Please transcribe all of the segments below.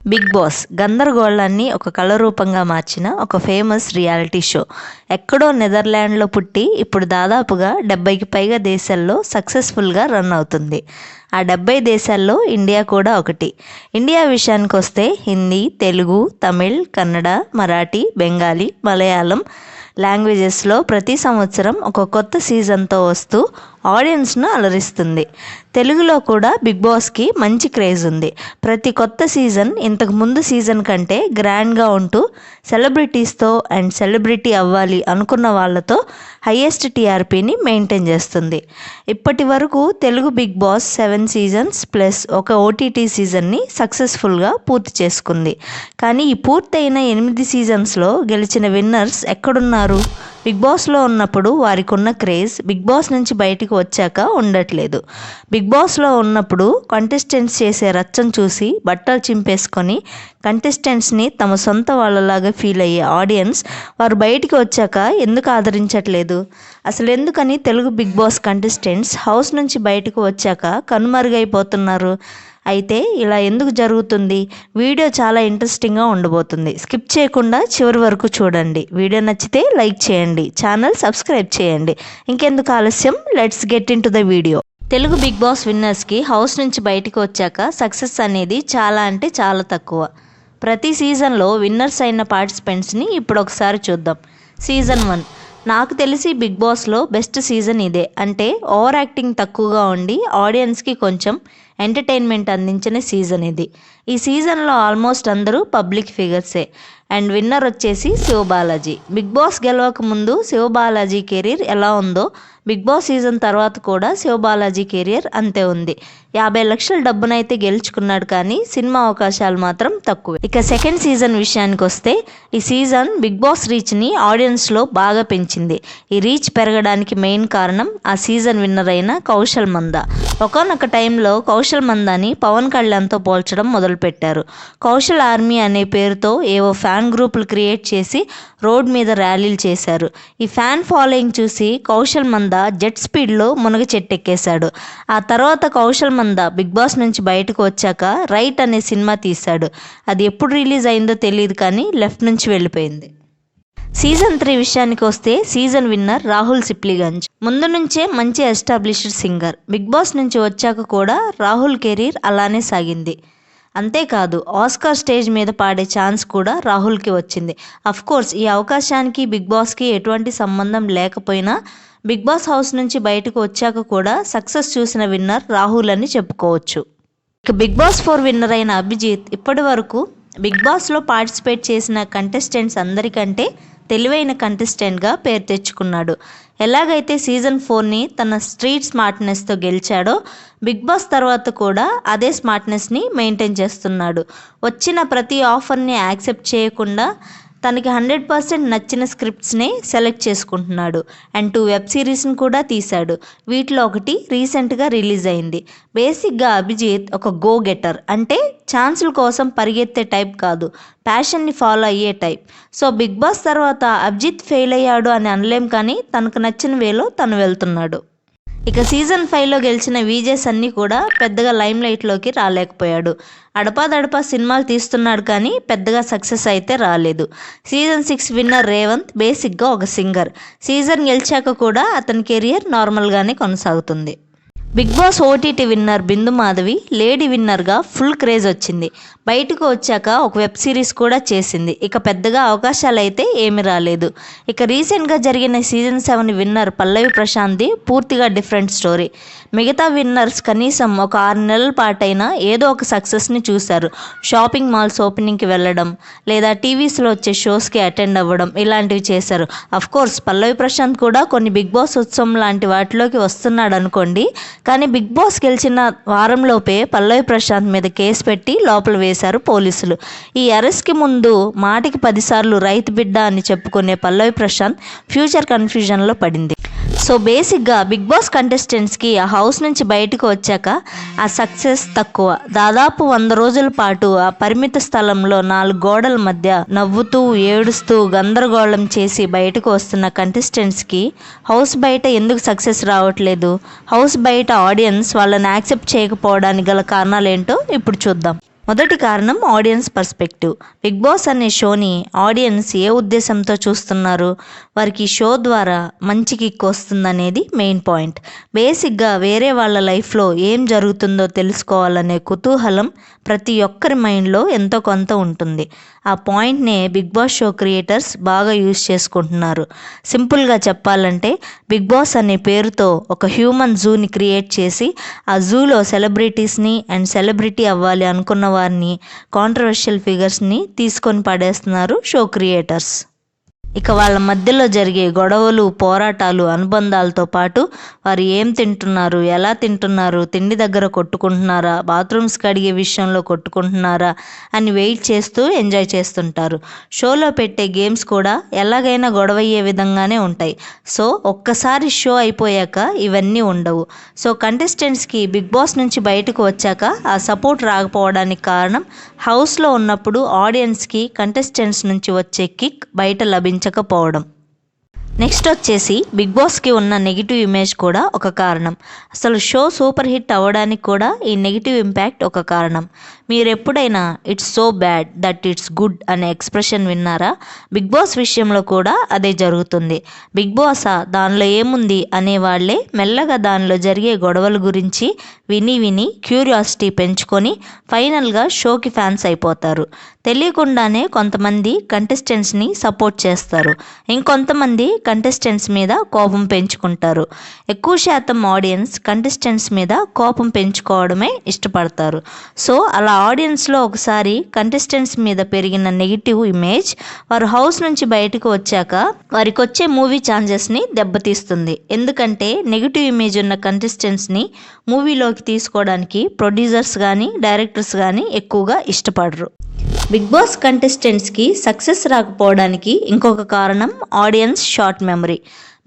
Big boss గందరగోళాన్ని ఒక కళ రూపంగా మార్చిన ఒక ఫేమస్ రియాలిటీ షో. ఎక్కడో నెదర్లాండ్లో పుట్టి ఇప్పుడు దాదాపుగా 70కి పైగా దేశాల్లో సక్సెస్ఫుల్గా రన్ అవుతుంది. ఆ 70 దేశాల్లో ఇండియా కూడా ఒకటి. ఇండియా విషయానికి వస్తే హిందీ, తెలుగు, తమిళ్, కన్నడ, మరాఠీ, బెంగాలీ, మలయాళం లాంగ్వేజెస్లో ప్రతి సంవత్సరం ఒక కొత్త సీజన్తో వస్తూ ఆడియన్స్ను అలరిస్తుంది. తెలుగులో కూడా బిగ్ బాస్కి మంచి క్రేజ్ ఉంది. ప్రతి కొత్త సీజన్ ఇంతకు ముందు సీజన్ కంటే గ్రాండ్గా ఉంటూ సెలబ్రిటీస్తో అండ్ సెలబ్రిటీ అవ్వాలి అనుకున్న వాళ్ళతో హయ్యెస్ట్ టీఆర్పీని మెయింటైన్ చేస్తుంది. ఇప్పటి వరకు Telugu big Boss 7 seasons plus ఒక ఓటీటీ సీజన్ని సక్సెస్ఫుల్గా పూర్తి చేసుకుంది. కానీ ఈ పూర్తయిన 8 సీజన్స్లో గెలిచిన విన్నర్స్ ఎక్కడున్నారు? బిగ్ బాస్లో ఉన్నప్పుడు వారికి ఉన్న క్రేజ్ బిగ్ బాస్ నుంచి బయటికి వచ్చాక ఉండట్లేదు. బిగ్ బాస్లో ఉన్నప్పుడు కంటెస్టెంట్స్ చేసే రచ్చను చూసి బట్టలు చింపేసుకొని కంటెస్టెంట్స్ని తమ సొంత వాళ్ళలాగా ఫీల్ అయ్యే ఆడియన్స్ వారు బయటికి వచ్చాక ఎందుకు ఆదరించట్లేదు? అసలు ఎందుకని Telugu big Boss contestants house నుంచి బయటకు వచ్చాక కనుమరుగైపోతున్నారు? అయితే ఇలా ఎందుకు జరుగుతుంది? వీడియో చాలా ఇంట్రెస్టింగ్గా ఉండబోతుంది. స్కిప్ చేయకుండా చివరి వరకు చూడండి. వీడియో నచ్చితే లైక్ చేయండి, ఛానల్ సబ్స్క్రైబ్ చేయండి. ఇంకెందుకు ఆలస్యం, let's get in to the video. Telugu big boss విన్నర్స్కి హౌస్ నుంచి బయటకు వచ్చాక సక్సెస్ అనేది చాలా అంటే చాలా తక్కువ. ప్రతి సీజన్లో విన్నర్స్ అయిన పార్టిసిపెంట్స్ని ఇప్పుడు ఒకసారి చూద్దాం. సీజన్ 1 నాకు తెలిసి బిగ్ బాస్లో బెస్ట్ సీజన్ ఇదే. అంటే ఓవర్ యాక్టింగ్ తక్కువగా ఉండి ఆడియన్స్కి కొంచెం ఎంటర్టైన్మెంట్ అందించిన సీజన్ ఇది. ఈ సీజన్లో ఆల్మోస్ట్ అందరూ పబ్లిక్ ఫిగర్సే. అండ్ విన్నర్ వచ్చేసి శివబాలాజీ. బిగ్ బాస్ గెలవక ముందు శివబాలాజీ కెరీర్ ఎలా ఉందో బిగ్ బాస్ సీజన్ తర్వాత కూడా శివబాలాజీ కెరియర్ అంతే ఉంది. 50 లక్షల డబ్బునైతే గెలుచుకున్నాడు, కానీ సినిమా అవకాశాలు మాత్రం తక్కువే. ఇక సెకండ్ సీజన్ విషయానికి వస్తే ఈ సీజన్ బిగ్ బాస్ రీచ్ని ఆడియన్స్లో బాగా పెంచింది. ఈ రీచ్ పెరగడానికి మెయిన్ కారణం ఆ సీజన్ విన్నర్ అయిన కౌశల్ మందా. ఒకానొక టైంలో కౌశల్ మందాని పవన్ కళ్యాణ్తో పోల్చడం మొదలుపెట్టారు. కౌశల్ ఆర్మీ అనే పేరుతో ఏవో ఫ్యాన్ గ్రూపులు క్రియేట్ చేసి రోడ్ మీద ర్యాలీలు చేశారు. ఈ ఫ్యాన్ ఫాలోయింగ్ చూసి కౌశల్ మందా జెట్ స్పీడ్లో మునగ చెట్టెక్కేశాడు. ఆ తర్వాత కౌశల్ మందా బిగ్ బాస్ నుంచి బయటకు వచ్చాక రైట్ అనే సినిమా తీశాడు. అది ఎప్పుడు రిలీజ్ అయిందో తెలియదు, కానీ లెఫ్ట్ నుంచి వెళ్ళిపోయింది. సీజన్ 3 విషయానికి వస్తే సీజన్ విన్నర్ రాహుల్ సిప్లిగంజ్. ముందు నుంచే మంచి ఎస్టాబ్లిష్డ్ సింగర్. బిగ్ బాస్ నుంచి వచ్చాక కూడా రాహుల్ కెరీర్ అలానే సాగింది. అంతేకాదు ఆస్కార్ స్టేజ్ మీద పాడే ఛాన్స్ కూడా రాహుల్కి వచ్చింది. కోర్స్ ఈ అవకాశానికి బిగ్ బాస్కి ఎటువంటి సంబంధం లేకపోయినా బిగ్ బాస్ హౌస్ నుంచి బయటకు వచ్చాక కూడా సక్సెస్ చూసిన విన్నర్ రాహుల్ అని చెప్పుకోవచ్చు. ఇక బిగ్ బాస్ 4 విన్నర్ అయిన అభిజిత్ ఇప్పటి వరకు బిగ్ బాస్లో పార్టిసిపేట్ చేసిన కంటెస్టెంట్స్ అందరికంటే తెలివైన కంటెస్టెంట్గా పేరు తెచ్చుకున్నాడు. ఎలాగైతే సీజన్ 4ని తన స్ట్రీట్ స్మార్ట్నెస్తో గెలిచాడో బిగ్ బాస్ తర్వాత కూడా అదే స్మార్ట్నెస్ని మెయింటైన్ చేస్తున్నాడు. వచ్చిన ప్రతి ఆఫర్ని యాక్సెప్ట్ చేయకుండా తనకి 100% నచ్చిన స్క్రిప్ట్స్నే సెలెక్ట్ చేసుకుంటున్నాడు. అండ్ 2 వెబ్ సిరీస్ని కూడా తీశాడు. వీటిలో ఒకటి రీసెంట్గా రిలీజ్ అయింది. బేసిక్గా అభిజిత్ ఒక గో గెటర్. అంటే ఛాన్సుల కోసం పరిగెత్తే టైప్ కాదు, ప్యాషన్ని ఫాలో అయ్యే టైప్. సో బిగ్ బాస్ తర్వాత అభిజిత్ ఫెయిల్ అయ్యాడు అని అనలేం, కానీ తనకు నచ్చిన వేలో తను వెళ్తున్నాడు. ఇక సీజన్ 5లో గెలిచిన విజే సన్నీ కూడా పెద్దగా లైమ్ లైట్లోకి రాలేకపోయాడు. అడపాదడపా సినిమాలు తీస్తున్నాడు, కానీ పెద్దగా సక్సెస్ అయితే రాలేదు. సీజన్ 6 విన్నర్ రేవంత్ బేసిక్గా ఒక సింగర్. సీజన్ గెలిచాక కూడా అతని కెరియర్ నార్మల్గానే కొనసాగుతుంది. బిగ్ బాస్ ఓటీటీ విన్నర్ బిందు మాధవి లేడీ విన్నర్గా ఫుల్ క్రేజ్ వచ్చింది. బయటకు వచ్చాక ఒక వెబ్ సిరీస్ కూడా చేసింది. ఇక పెద్దగా అవకాశాలు అయితే ఏమీ రాలేదు. ఇక రీసెంట్గా జరిగిన సీజన్ 7 విన్నర్ పల్లవి ప్రశాంత్ది పూర్తిగా డిఫరెంట్ స్టోరీ. మిగతా విన్నర్స్ కనీసం ఒక 6 నెలల పాటైనా ఏదో ఒక సక్సెస్ని చూశారు. షాపింగ్ మాల్స్ ఓపెనింగ్కి వెళ్ళడం, లేదా టీవీస్లో వచ్చే షోస్కి అటెండ్ అవ్వడం, ఇలాంటివి చేశారు. కోర్స్ పల్లవి ప్రశాంత్ కూడా కొన్ని బిగ్ బాస్ ఉత్సవం లాంటి వాటిలోకి వస్తున్నాడు అనుకోండి, కానీ బిగ్ బాస్ గెలిచిన వారంలోపే పల్లవి ప్రశాంత్ మీద కేసు పెట్టి లోపల వేశారు పోలీసులు. ఈ అరెస్ట్కి ముందు మాటికి 10 సార్లు రైతు బిడ్డ అని చెప్పుకునే పల్లవి ప్రశాంత్ ఫ్యూచర్ కన్ఫ్యూజన్లో పడింది. సో బేసిక్గా బిగ్ బాస్ కంటెస్టెంట్స్కి ఆ హౌస్ నుంచి బయటకు వచ్చాక ఆ సక్సెస్ తక్కువ. దాదాపు 100 రోజుల పాటు ఆ పరిమిత స్థలంలో 4 గోడల మధ్య నవ్వుతూ ఏడుస్తూ గందరగోళం చేసి బయటకు వస్తున్న కంటెస్టెంట్స్కి హౌస్ బయట ఎందుకు సక్సెస్ రావట్లేదు, హౌస్ బయట ఆడియన్స్ వాళ్ళని యాక్సెప్ట్ చేయకపోవడానికి గల కారణాలు ఏంటో ఇప్పుడు చూద్దాం. మొదటి కారణం ఆడియన్స్ పర్స్పెక్టివ్. బిగ్ బాస్ అనే షోని ఆడియన్స్ ఏ ఉద్దేశంతో చూస్తున్నారు, వారికి షో ద్వారా మంచి కిక్ వస్తుందనేది మెయిన్ పాయింట్. బేసిక్గా వేరే వాళ్ళ లైఫ్లో ఏం జరుగుతుందో తెలుసుకోవాలనే కుతూహలం ప్రతి ఒక్కరి మైండ్లో ఎంతో కొంత ఉంటుంది. ఆ పాయింట్నే బిగ్ బాస్ షో క్రియేటర్స్ బాగా యూజ్ చేసుకుంటున్నారు. సింపుల్గా చెప్పాలంటే బిగ్ బాస్ అనే పేరుతో ఒక హ్యూమన్ జూని క్రియేట్ చేసి ఆ జూలో సెలబ్రిటీస్ని అండ్ సెలబ్రిటీ అవ్వాలి అనుకున్న వారిని, కాంట్రవర్షియల్ ఫిగర్స్ని తీసుకొని పడేస్తున్నారు షో క్రియేటర్స్. ఇక వాళ్ళ మధ్యలో జరిగే గొడవలు, పోరాటాలు, అనుబంధాలతో పాటు వారు ఏం తింటున్నారు, ఎలా తింటున్నారు, తిండి దగ్గర కొట్టుకుంటున్నారా, బాత్రూమ్స్ కడిగే విషయంలో కొట్టుకుంటున్నారా అని వెయిట్ చేస్తూ ఎంజాయ్ చేస్తుంటారు. షోలో పెట్టే గేమ్స్ కూడా ఎలాగైనా గొడవయ్యే విధంగానే ఉంటాయి. సో ఒక్కసారి షో అయిపోయాక ఇవన్నీ ఉండవు. సో కంటెస్టెంట్స్కి బిగ్ బాస్ నుంచి బయటకు వచ్చాక ఆ సపోర్ట్ రాకపోవడానికి కారణం హౌస్లో ఉన్నప్పుడు ఆడియన్స్కి కంటెస్టెంట్స్ నుంచి వచ్చే కిక్ బయట లభించకపోవడం. నెక్స్ట్ వచ్చేసి బిగ్ బాస్కి ఉన్న నెగిటివ్ ఇమేజ్ కూడా ఒక కారణం. అసలు షో సూపర్ హిట్ అవ్వడానికి కూడా ఈ నెగిటివ్ ఇంపాక్ట్ ఒక కారణం. మీరు ఎప్పుడైనా it's so bad that it's good అనే ఎక్స్ప్రెషన్ విన్నారా? బిగ్ బాస్ విషయంలో కూడా అదే జరుగుతుంది. బిగ్ బాసా దానిలో ఏముంది అనేవాళ్లే మెల్లగా దానిలో జరిగే గొడవల గురించి విని విని క్యూరియాసిటీ పెంచుకొని ఫైనల్గా షోకి ఫ్యాన్స్ అయిపోతారు. తెలియకుండానే కొంతమంది కంటెస్టెంట్స్ని సపోర్ట్ చేస్తారు, ఇంకొంతమంది కంటెస్టెంట్స్ మీద కోపం పెంచుకుంటారు. ఎక్కువ శాతం ఆడియన్స్ కంటెస్టెంట్స్ మీద కోపం పెంచుకోవడమే ఇష్టపడతారు. సో అలా ఆడియన్స్లో ఒకసారి కంటెస్టెంట్స్ మీద పెరిగిన నెగిటివ్ ఇమేజ్ వారు హౌస్ నుంచి బయటకు వచ్చాక వారికి వచ్చే మూవీ ఛాన్సెస్ని దెబ్బతీస్తుంది. ఎందుకంటే నెగిటివ్ ఇమేజ్ ఉన్న కంటెస్టెంట్స్ని మూవీలోకి తీసుకోవడానికి ప్రొడ్యూసర్స్ కానీ డైరెక్టర్స్ కానీ ఎక్కువగా ఇష్టపడరు. బిగ్ బాస్ కంటెస్టెంట్స్కి సక్సెస్ రాకపోవడానికి ఇంకొక కారణం ఆడియన్స్ షార్ట్ మెమరీ.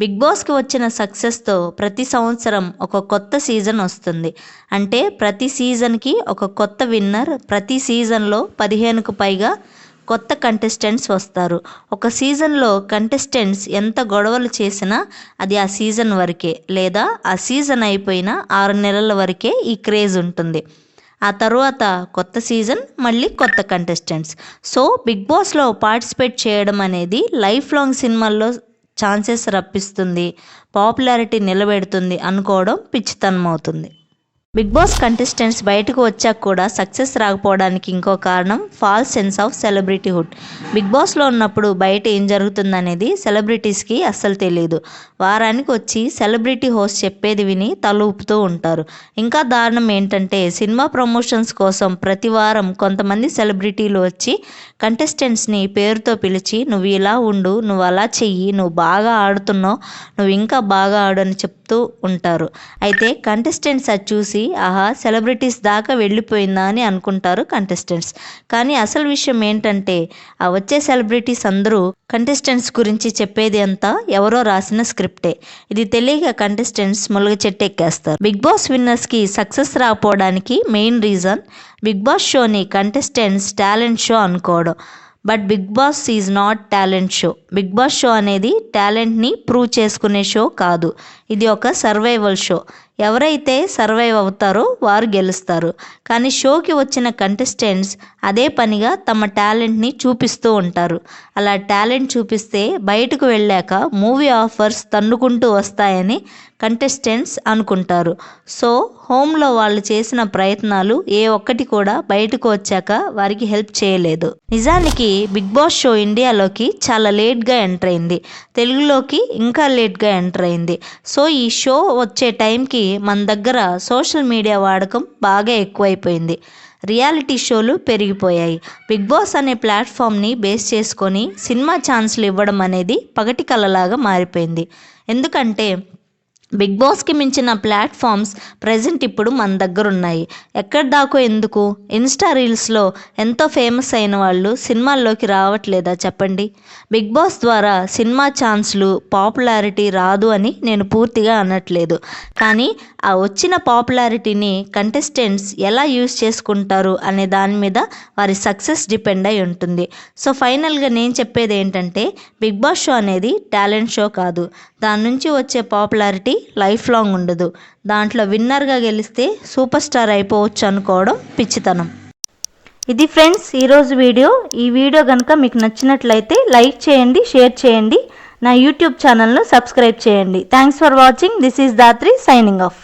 బిగ్ బాస్కి వచ్చిన సక్సెస్తో ప్రతి సంవత్సరం ఒక కొత్త సీజన్ వస్తుంది. అంటే ప్రతి సీజన్కి ఒక కొత్త విన్నర్, ప్రతి సీజన్లో 15కు పైగా కొత్త కంటెస్టెంట్స్ వస్తారు. ఒక సీజన్లో కంటెస్టెంట్స్ ఎంత గొడవలు చేసినా అది ఆ సీజన్ వరకే, లేదా ఆ సీజన్ అయిపోయిన 6 నెలల వరకే ఈ క్రేజ్ ఉంటుంది. ఆ తర్వాత కొత్త సీజన్, మళ్ళీ కొత్త కంటెస్టెంట్స్. సో బిగ్ బాస్లో పార్టిసిపేట్ చేయడం అనేది లైఫ్ లాంగ్ సినిమాల్లో ఛాన్సెస్ రప్పిస్తుంది, పాపులారిటీ నిలబెడుతుంది అనుకోవడం పిచ్చితనం అవుతుంది. బిగ్ బాస్ కంటెస్టెంట్స్ బయటకు వచ్చాక కూడా సక్సెస్ రాకపోవడానికి ఇంకో కారణం ఫాల్స్ సెన్స్ ఆఫ్ సెలబ్రిటీహుడ్. బిగ్ బాస్లో ఉన్నప్పుడు బయట ఏం జరుగుతుందనేది సెలబ్రిటీస్కి అస్సలు తెలియదు. వారానికి వచ్చి సెలబ్రిటీ హోస్ట్ చెప్పేది విని తల ఊపుతూ ఉంటారు. ఇంకా దారుణం ఏంటంటే సినిమా ప్రమోషన్స్ కోసం ప్రతి వారం కొంతమంది సెలబ్రిటీలు వచ్చి కంటెస్టెంట్స్ని పేరుతో పిలిచి నువ్వు ఇలా ఉండు, నువ్వు అలా చెయ్యి, నువ్వు బాగా ఆడుతున్నావు, నువ్వు ఇంకా బాగా ఆడు అని చెప్తూ ఉంటారు. అయితే కంటెస్టెంట్స్ అది చూసి ఆహా సెలబ్రిటీస్ దాకా వెళ్ళిపోయిందా అని అనుకుంటారు కంటెస్టెంట్స్. కానీ అసలు విషయం ఏంటంటే ఆ వచ్చే సెలబ్రిటీస్ అందరూ కంటెస్టెంట్స్ గురించి చెప్పేది అంతా ఎవరో రాసిన స్క్రిప్టే. ఇది తెలియక కంటెస్టెంట్స్ ములుగ చెట్టు ఎక్కేస్తారు. బిగ్ బాస్ విన్నర్స్కి సక్సెస్ రాకపోవడానికి మెయిన్ రీజన్ బిగ్ బాస్ షోని కంటెస్టెంట్స్ టాలెంట్ షో అనుకోవడం. But big boss is not talent show. Big boss show అనేది టాలెంట్ని ప్రూవ్ చేసుకునే షో కాదు, ఇది ఒక సర్వైవల్ షో. ఎవరైతే సర్వైవ్ అవుతారో వారు గెలుస్తారు. కానీ షోకి వచ్చిన కంటెస్టెంట్స్ అదే పనిగా తమ టాలెంట్ని చూపిస్తూ ఉంటారు. అలా టాలెంట్ చూపిస్తే బయటకు వెళ్ళాక మూవీ ఆఫర్స్ తన్నుకుంటూ వస్తాయని కంటెస్టెంట్స్ అనుకుంటారు. సో హోమ్లో వాళ్ళు చేసిన ప్రయత్నాలు ఏ ఒక్కటి కూడా బయటకు వచ్చాక వారికి హెల్ప్ చేయలేదు. నిజానికి బిగ్ బాస్ షో ఇండియాలోకి చాలా లేట్గా ఎంటర్ అయింది, తెలుగులోకి ఇంకా లేట్గా ఎంటర్ అయింది. సో ఈ షో వచ్చే టైంకి మన దగ్గర సోషల్ మీడియా వాడకం బాగా ఎక్కువైపోయింది, రియాలిటీ షోలు పెరిగిపోయాయి. బిగ్ బాస్ అనే ప్లాట్ఫామ్ని బేస్ చేసుకొని సినిమా ఛాన్స్లు ఇవ్వడం అనేది పగటి కలలాగా మారిపోయింది. ఎందుకంటే బిగ్ బాస్కి మించిన ప్లాట్ఫామ్స్ ప్రజెంట్ ఇప్పుడు మన దగ్గర ఉన్నాయి. ఎక్కడ దాకో ఎందుకు, ఇన్స్టా రీల్స్లో ఎంతో ఫేమస్ అయిన వాళ్ళు సినిమాల్లోకి రావట్లేదా చెప్పండి. బిగ్ బాస్ ద్వారా సినిమా ఛాన్స్లు, పాపులారిటీ రాదు అని నేను పూర్తిగా అనట్లేదు. కానీ ఆ వచ్చిన పాపులారిటీని కంటెస్టెంట్స్ ఎలా యూజ్ చేసుకుంటారు అనే దాని మీద వారి సక్సెస్ డిపెండ్ అయి ఉంటుంది. సో ఫైనల్గా నేను చెప్పేది ఏంటంటే, బిగ్ బాస్ షో అనేది టాలెంట్ షో కాదు. దాని నుంచి వచ్చే పాపులారిటీ లైఫ్ లాంగ్ ఉండదు. దాంట్లో విన్నర్గా గెలిస్తే సూపర్ స్టార్ అయిపోవచ్చు అనుకోవడం పిచ్చితనం. ఇది ఫ్రెండ్స్ ఈరోజు వీడియో. ఈ వీడియో కనుక మీకు నచ్చినట్లయితే లైక్ చేయండి, షేర్ చేయండి, నా యూట్యూబ్ ఛానల్ను సబ్స్క్రైబ్ చేయండి. Thanks for watching. This is Dhatri signing off.